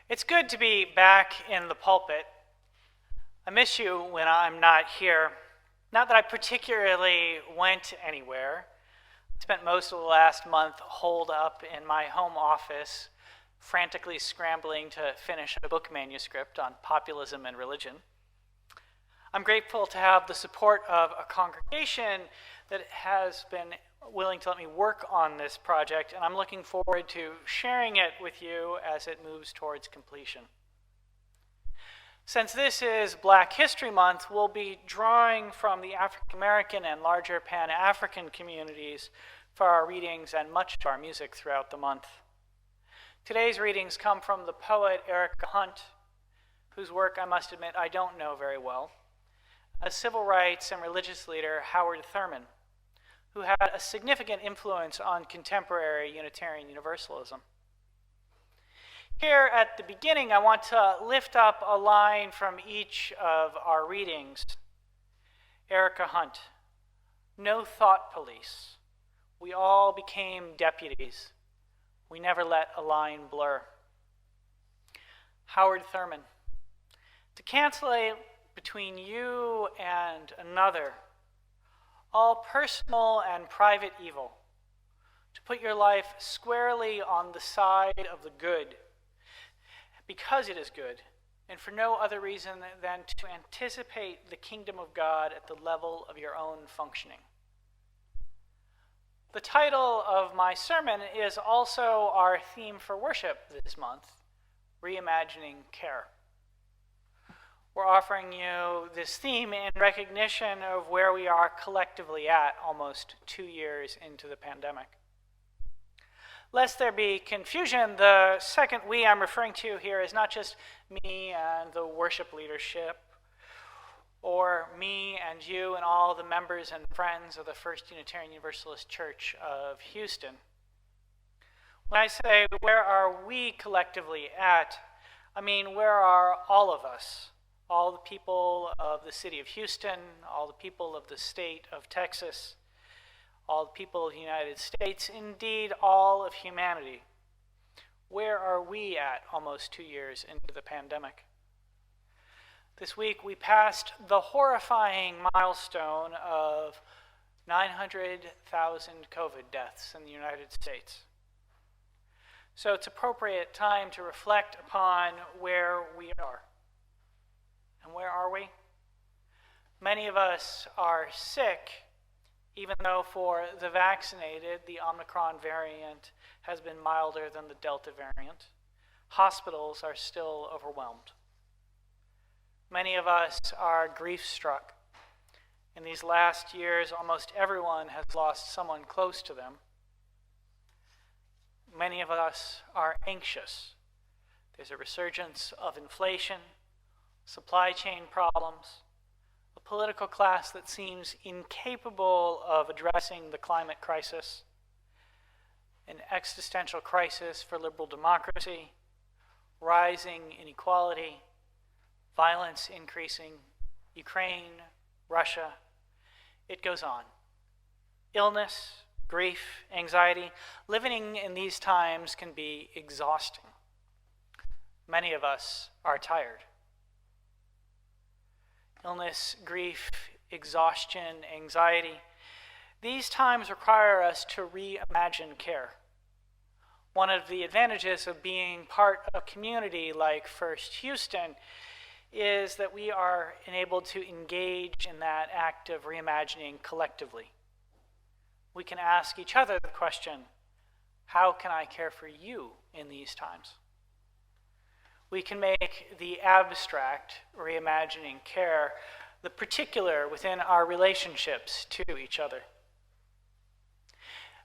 It's good to be back in the pulpit. I miss you when I'm not here. Not that I particularly went anywhere. I spent most of the last month holed up in my home office, frantically scrambling to finish a book manuscript on populism and religion. I'm grateful to have the support of a congregation that has been willing to let me work on this project, and I'm looking forward to sharing it with you as it moves towards completion. Since this is Black History Month, we'll be drawing from the African American and larger Pan-African communities for our readings and much of our music throughout the month. Today's readings come from the poet Erica Hunt, whose work I must admit I don't know very well, a civil rights and religious leader Howard Thurman, who had a significant influence on contemporary Unitarian Universalism. Here at the beginning, I want to lift up a line from each of our readings. Erica Hunt, no thought police. We all became deputies. We never let a line blur. Howard Thurman, to cancel between you and another all personal and private evil, to put your life squarely on the side of the good, because it is good, and for no other reason than to anticipate the kingdom of God at the level of your own functioning. The title of my sermon is also our theme for worship this month, Reimagining Care. We're offering you this theme in recognition of where we are collectively at almost 2 years into the pandemic. Lest there be confusion, the second we I'm referring to here is not just me and the worship leadership, or me and you and all the members and friends of the First Unitarian Universalist Church of Houston. When I say where are we collectively at, I mean where are all of us? All the people of the city of Houston, all the people of the state of Texas, all the people of the United States, indeed all of humanity. Where are we at almost 2 years into the pandemic? This week we passed the horrifying milestone of 900,000 COVID deaths in the United States. So it's appropriate time to reflect upon where we are. And where are we? Many of us are sick, even though for the vaccinated, the Omicron variant has been milder than the Delta variant. Hospitals are still overwhelmed. Many of us are grief-struck. In these last years, almost everyone has lost someone close to them. Many of us are anxious. There's a resurgence of inflation, supply chain problems, a political class that seems incapable of addressing the climate crisis, an existential crisis for liberal democracy, rising inequality, violence increasing, Ukraine, Russia, it goes on. Illness, grief, anxiety, living in these times can be exhausting. Many of us are tired. Illness, grief, exhaustion, anxiety. These times require us to reimagine care. One of the advantages of being part of a community like First Houston is that we are enabled to engage in that act of reimagining collectively. We can ask each other the question, how can I care for you in these times? We can make the abstract, reimagining care, the particular within our relationships to each other.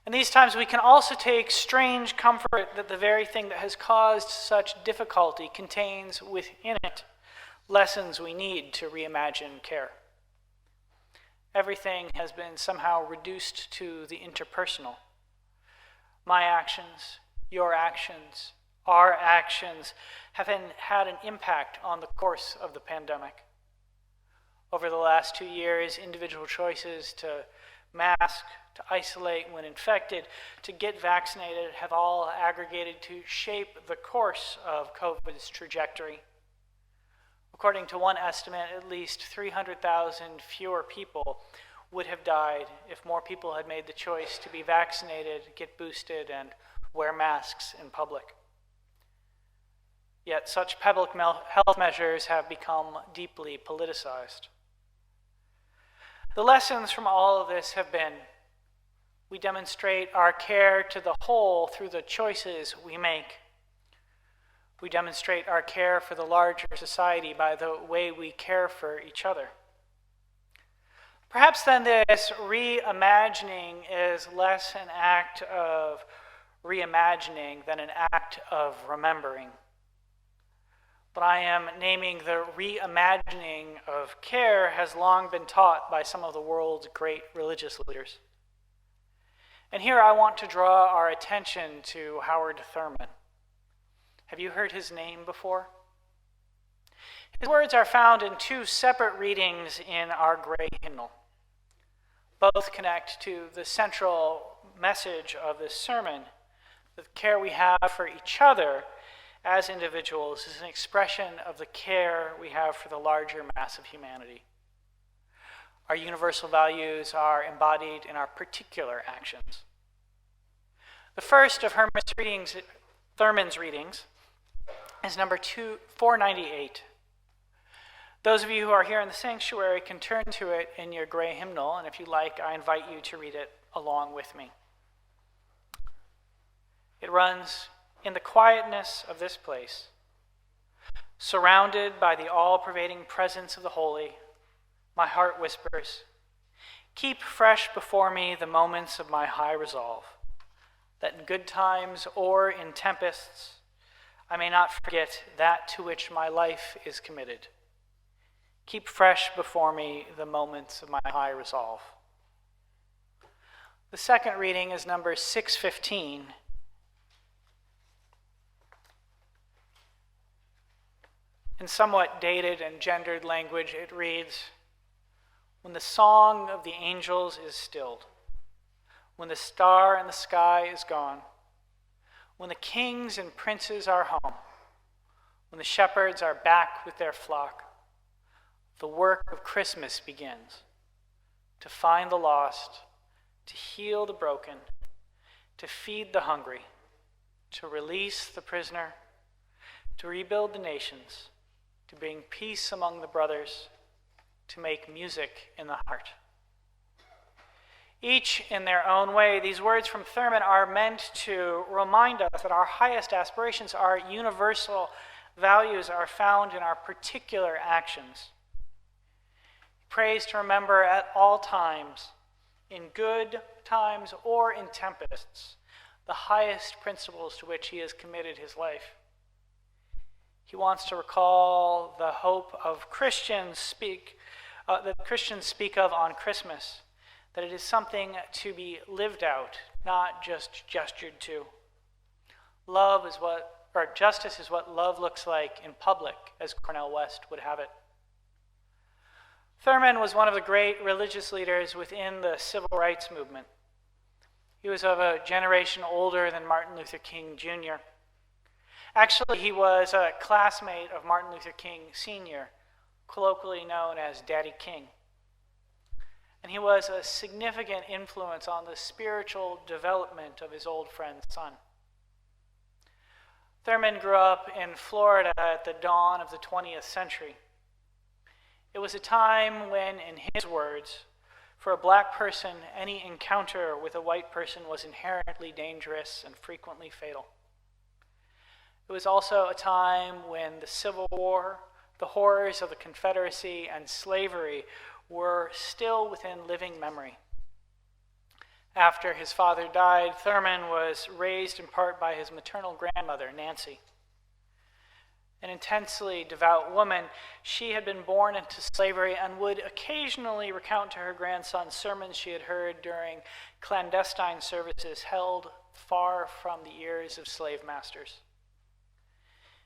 In these times, we can also take strange comfort that the very thing that has caused such difficulty contains within it lessons we need to reimagine care. Everything has been somehow reduced to the interpersonal. My actions, your actions, our actions have had an impact on the course of the pandemic. Over the last 2 years, individual choices to mask, to isolate when infected, to get vaccinated, have all aggregated to shape the course of COVID's trajectory. According to one estimate, at least 300,000 fewer people would have died if more people had made the choice to be vaccinated, get boosted, and wear masks in public. Yet such public health measures have become deeply politicized. The lessons from all of this have been: we demonstrate our care to the whole through the choices we make. We demonstrate our care for the larger society by the way we care for each other. Perhaps then this reimagining is less an act of reimagining than an act of remembering. But I am naming the reimagining of care has long been taught by some of the world's great religious leaders. And here I want to draw our attention to Howard Thurman. Have you heard his name before? His words are found in two separate readings in our gray hymnal. Both connect to the central message of this sermon. The care we have for each other as individuals is an expression of the care we have for the larger mass of humanity. Our universal values are embodied in our particular actions. The first of Thurman's readings is number 498. Those of you who are here in the sanctuary can turn to it in your gray hymnal, and if you like, I invite you to read it along with me. It runs: in the quietness of this place, surrounded by the all-pervading presence of the holy, my heart whispers, keep fresh before me the moments of my high resolve, that in good times or in tempests, I may not forget that to which my life is committed. Keep fresh before me the moments of my high resolve. The second reading is number 615. In somewhat dated and gendered language, it reads, when the song of the angels is stilled, when the star in the sky is gone, when the kings and princes are home, when the shepherds are back with their flock, the work of Christmas begins, to find the lost, to heal the broken, to feed the hungry, to release the prisoner, to rebuild the nations, to bring peace among the brothers, to make music in the heart. Each in their own way, these words from Thurman are meant to remind us that our highest aspirations, our universal values, are found in our particular actions. He prays to remember at all times, in good times or in tempests, the highest principles to which he has committed his life. He wants to recall the hope of that Christians speak of on Christmas, that it is something to be lived out, not just gestured to. Justice is what love looks like in public, as Cornel West would have it. Thurman was one of the great religious leaders within the civil rights movement. He was of a generation older than Martin Luther King Jr. Actually, he was a classmate of Martin Luther King Sr., colloquially known as Daddy King. And he was a significant influence on the spiritual development of his old friend's son. Thurman grew up in Florida at the dawn of the 20th century. It was a time when, in his words, for a black person, any encounter with a white person was inherently dangerous and frequently fatal. It was also a time when the Civil War, the horrors of the Confederacy, and slavery were still within living memory. After his father died, Thurman was raised in part by his maternal grandmother, Nancy. An intensely devout woman, she had been born into slavery and would occasionally recount to her grandson sermons she had heard during clandestine services held far from the ears of slave masters.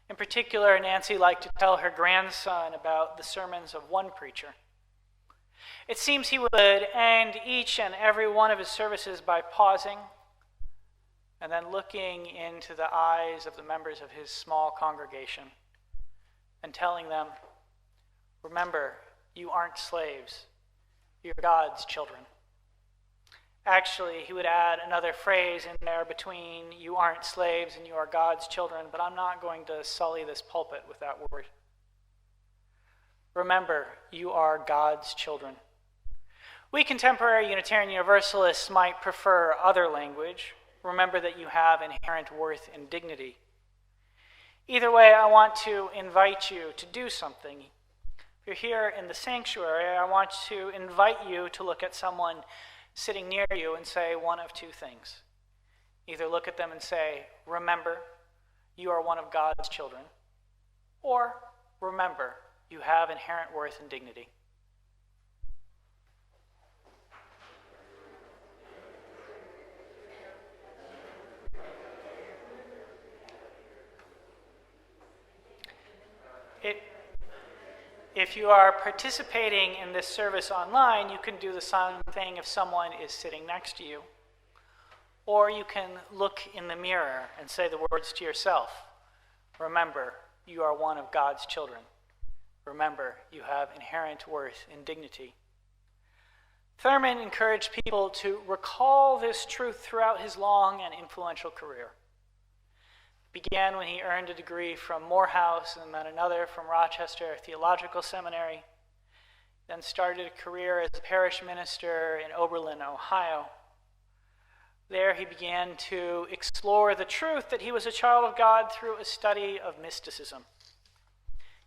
In particular, Nancy liked to tell her grandson about the sermons of one preacher. It seems he would end each and every one of his services by pausing and then looking into the eyes of the members of his small congregation and telling them, remember, you aren't slaves, you're God's children. Actually, he would add another phrase in there between you aren't slaves and you are God's children, but I'm not going to sully this pulpit with that word. Remember, you are God's children. We contemporary Unitarian Universalists might prefer other language. Remember that you have inherent worth and dignity. Either way, I want to invite you to do something. If you're here in the sanctuary, I want to invite you to look at someone sitting near you and say one of two things. Either look at them and say, remember, you are one of God's children, or remember, you have inherent worth and dignity. If you are participating in this service online, you can do the same thing if someone is sitting next to you. Or you can look in the mirror and say the words to yourself. Remember, you are one of God's children. Remember, you have inherent worth and dignity. Thurman encouraged people to recall this truth throughout his long and influential career. It began when he earned a degree from Morehouse and then another from Rochester Theological Seminary, then started a career as a parish minister in Oberlin, Ohio. There he began to explore the truth that he was a child of God through a study of mysticism.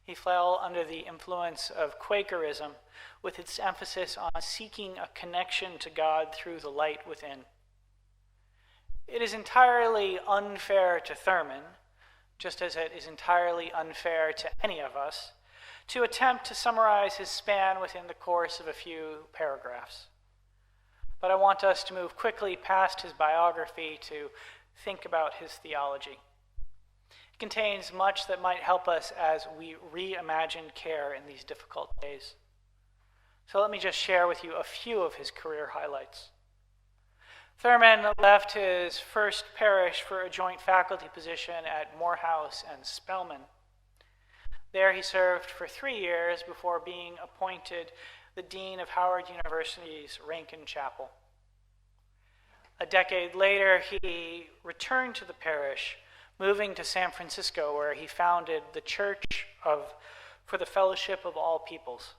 He fell under the influence of Quakerism, with its emphasis on seeking a connection to God through the light within. It is entirely unfair to Thurman, just as it is entirely unfair to any of us, to attempt to summarize his span within the course of a few paragraphs. But I want us to move quickly past his biography to think about his theology. It contains much that might help us as we reimagine care in these difficult days. So let me just share with you a few of his career highlights. Thurman left his first parish for a joint faculty position at Morehouse and Spelman. There he served for 3 years before being appointed the Dean of Howard University's Rankin Chapel. A decade later, he returned to the parish, moving to San Francisco, where he founded the Church for the Fellowship of All Peoples.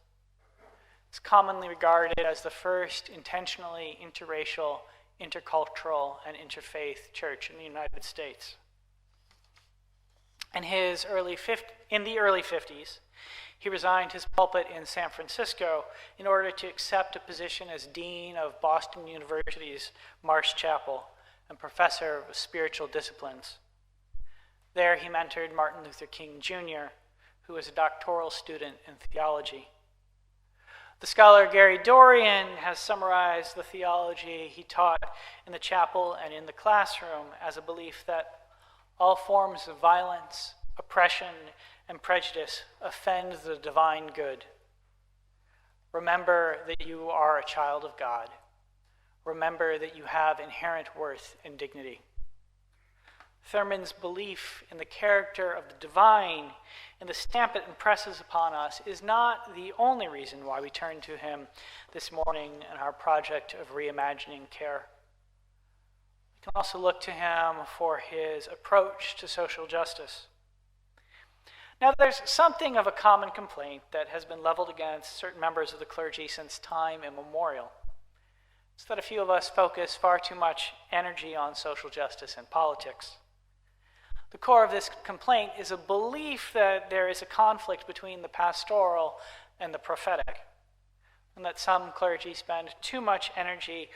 It's commonly regarded as the first intentionally interracial, intercultural, and interfaith church in the United States. In the early 50s, he resigned his pulpit in San Francisco in order to accept a position as Dean of Boston University's Marsh Chapel and Professor of Spiritual Disciplines. There he mentored Martin Luther King Jr., who was a doctoral student in theology. The scholar Gary Dorian has summarized the theology he taught in the chapel and in the classroom as a belief that all forms of violence, oppression, and prejudice offend the divine good. Remember that you are a child of God. Remember that you have inherent worth and dignity. Thurman's belief in the character of the divine and the stamp it impresses upon us is not the only reason why we turn to him this morning in our project of reimagining care. We can also look to him for his approach to social justice. Now, there's something of a common complaint that has been leveled against certain members of the clergy since time immemorial. It's that a few of us focus far too much energy on social justice and politics. The core of this complaint is a belief that there is a conflict between the pastoral and the prophetic, and that some clergy spend too much energy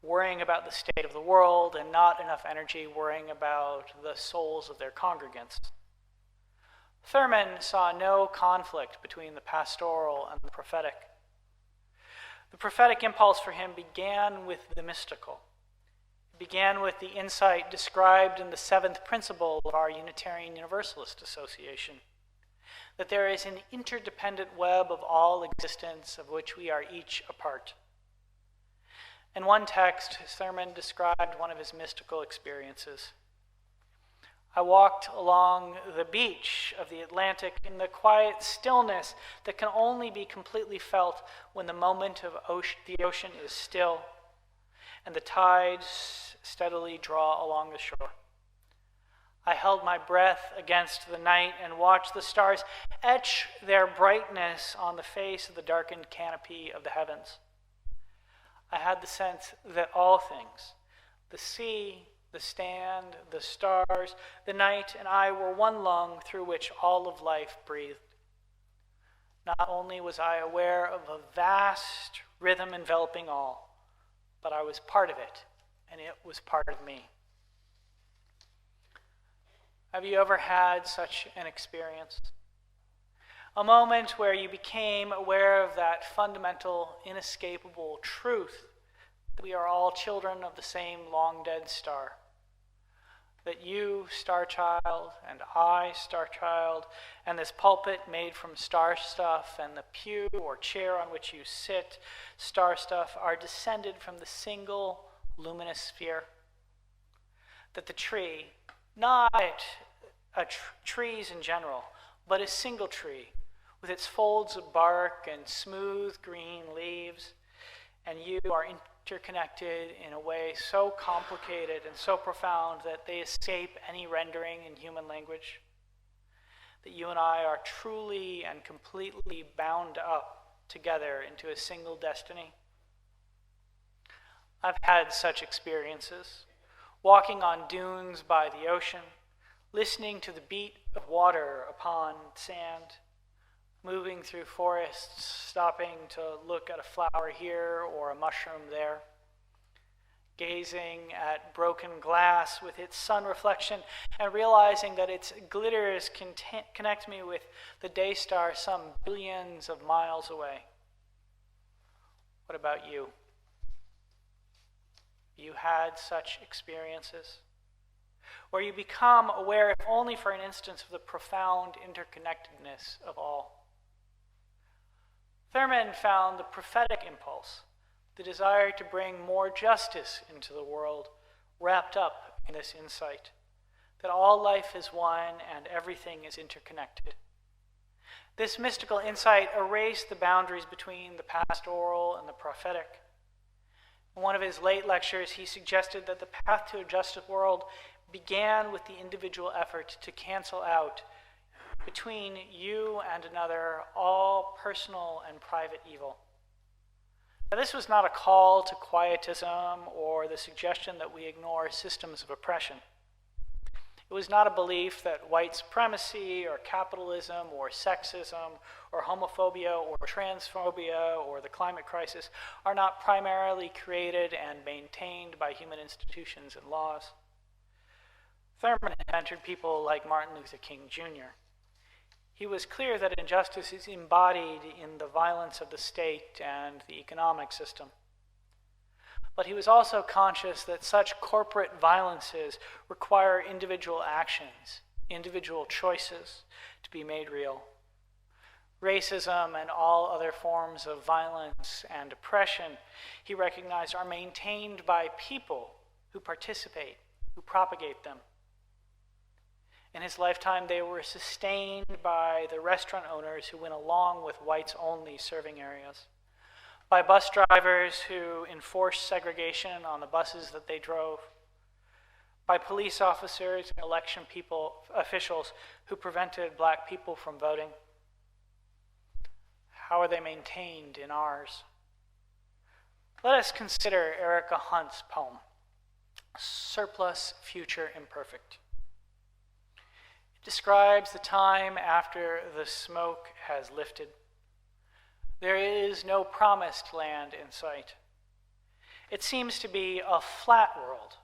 worrying about the state of the world and not enough energy worrying about the souls of their congregants. Thurman saw no conflict between the pastoral and the prophetic. The prophetic impulse for him began with the mystical. It began with the insight described in the 7th principle of our Unitarian Universalist Association, that there is an interdependent web of all existence of which we are each a part. In one text, Thurman described one of his mystical experiences. I walked along the beach of the Atlantic in the quiet stillness that can only be completely felt when the moment of the ocean is still and the tides steadily draw along the shore. I held my breath against the night and watched the stars etch their brightness on the face of the darkened canopy of the heavens. I had the sense that all things, the sea, the stand, the stars, the night, and I were one lung through which all of life breathed. Not only was I aware of a vast rhythm enveloping all, but I was part of it, and it was part of me. Have you ever had such an experience? A moment where you became aware of that fundamental, inescapable truth that we are all children of the same long-dead star. That you, star child, and I, star child, and this pulpit made from star stuff, and the pew or chair on which you sit, star stuff, are descended from the single luminous sphere. That the tree, not trees in general, but a single tree, with its folds of bark and smooth green leaves, and you are interconnected in a way so complicated and so profound that they escape any rendering in human language. That you and I are truly and completely bound up together into a single destiny. I've had such experiences, walking on dunes by the ocean, listening to the beat of water upon sand, moving through forests, stopping to look at a flower here or a mushroom there, gazing at broken glass with its sun reflection and realizing that its glitters connect me with the day star some billions of miles away. What about you? You had such experiences? Where you become aware, if only for an instant, of the profound interconnectedness of all. Thurman found the prophetic impulse, the desire to bring more justice into the world, wrapped up in this insight, that all life is one and everything is interconnected. This mystical insight erased the boundaries between the pastoral and the prophetic. In one of his late lectures, he suggested that the path to a just world began with the individual effort to cancel out between you and another all personal and private evil. Now, this was not a call to quietism or the suggestion that we ignore systems of oppression. It was not a belief that white supremacy or capitalism or sexism or homophobia or transphobia or the climate crisis are not primarily created and maintained by human institutions and laws. Thurman entered people like Martin Luther King Jr. He was clear that injustice is embodied in the violence of the state and the economic system. But he was also conscious that such corporate violences require individual actions, individual choices to be made real. Racism and all other forms of violence and oppression, he recognized, are maintained by people who participate, who propagate them. In his lifetime, they were sustained by the restaurant owners who went along with whites-only serving areas, by bus drivers who enforced segregation on the buses that they drove, by police officers and election officials who prevented black people from voting. How are they maintained in ours? Let us consider Erica Hunt's poem, Surplus, Future Imperfect. It describes the time after the smoke has lifted. There is no promised land in sight. It seems to be a flat world,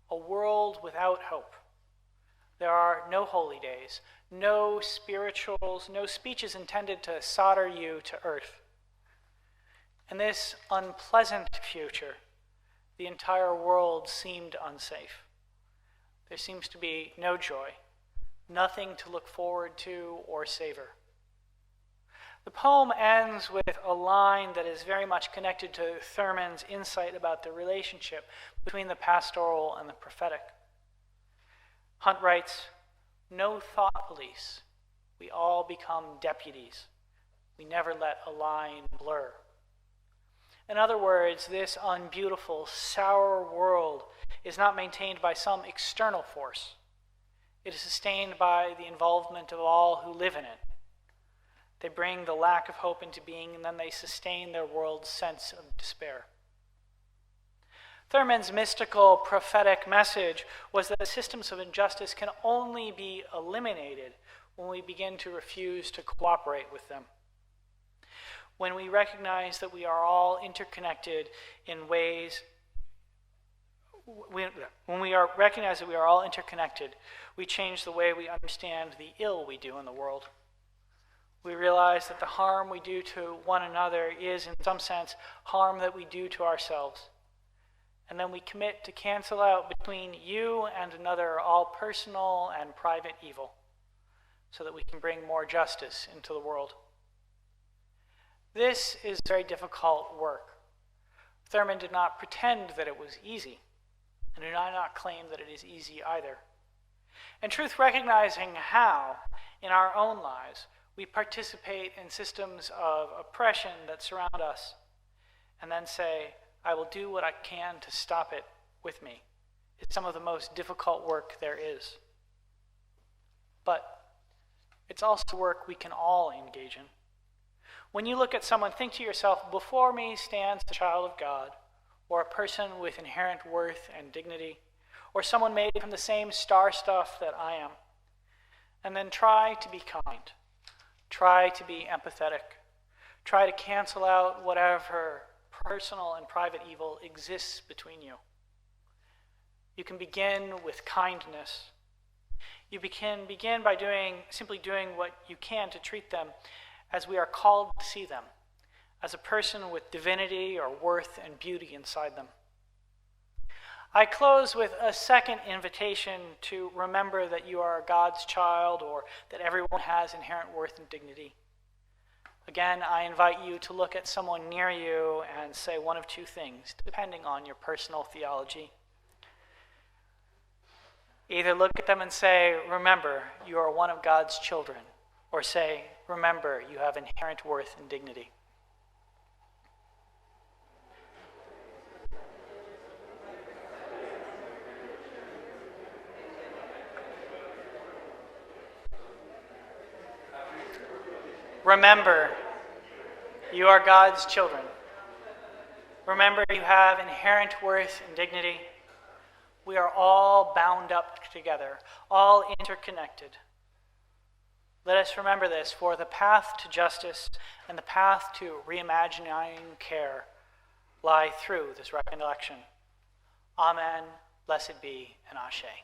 a world without hope. There are no holy days, no spirituals, no speeches intended to solder you to earth. In this unpleasant future, the entire world seemed unsafe. There seems to be no joy, nothing to look forward to or savor. The poem ends with a line that is very much connected to Thurman's insight about the relationship between the pastoral and the prophetic. Hunt writes, "No thought police. We all become deputies. We never let a line blur." In other words, this unbeautiful, sour world is not maintained by some external force. It is sustained by the involvement of all who live in it. They bring the lack of hope into being, and then they sustain their world's sense of despair. Thurman's mystical, prophetic message was that systems of injustice can only be eliminated when we begin to refuse to cooperate with them. When we recognize that we are all interconnected in ways, when we recognize that we are all interconnected, we change the way we understand the ill we do in the world. We realize that the harm we do to one another is, in some sense, harm that we do to ourselves. And then we commit to cancel out between you and another all personal and private evil, so that we can bring more justice into the world. This is very difficult work. Thurman did not pretend that it was easy, and did not claim that it is easy either. In truth, recognizing how, in our own lives, we participate in systems of oppression that surround us, and then say, "I will do what I can to stop it with me," is some of the most difficult work there is. But it's also work we can all engage in. When you look at someone, think to yourself, before me stands a child of God, or a person with inherent worth and dignity, or someone made from the same star stuff that I am. And then try to be kind. Try to be empathetic. Try to cancel out whatever personal and private evil exists between you. You can begin with kindness. You can begin by simply doing what you can to treat them as we are called to see them, as a person with divinity or worth and beauty inside them. I close with a second invitation to remember that you are God's child, or that everyone has inherent worth and dignity. Again, I invite you to look at someone near you and say one of two things, depending on your personal theology. Either look at them and say, "Remember, you are one of God's children," or say, "Remember, you have inherent worth and dignity." Remember, you are God's children. Remember, you have inherent worth and dignity. We are all bound up together, all interconnected. Let us remember this, for the path to justice and the path to reimagining care lie through this recollection. Amen, blessed be, and Ashe.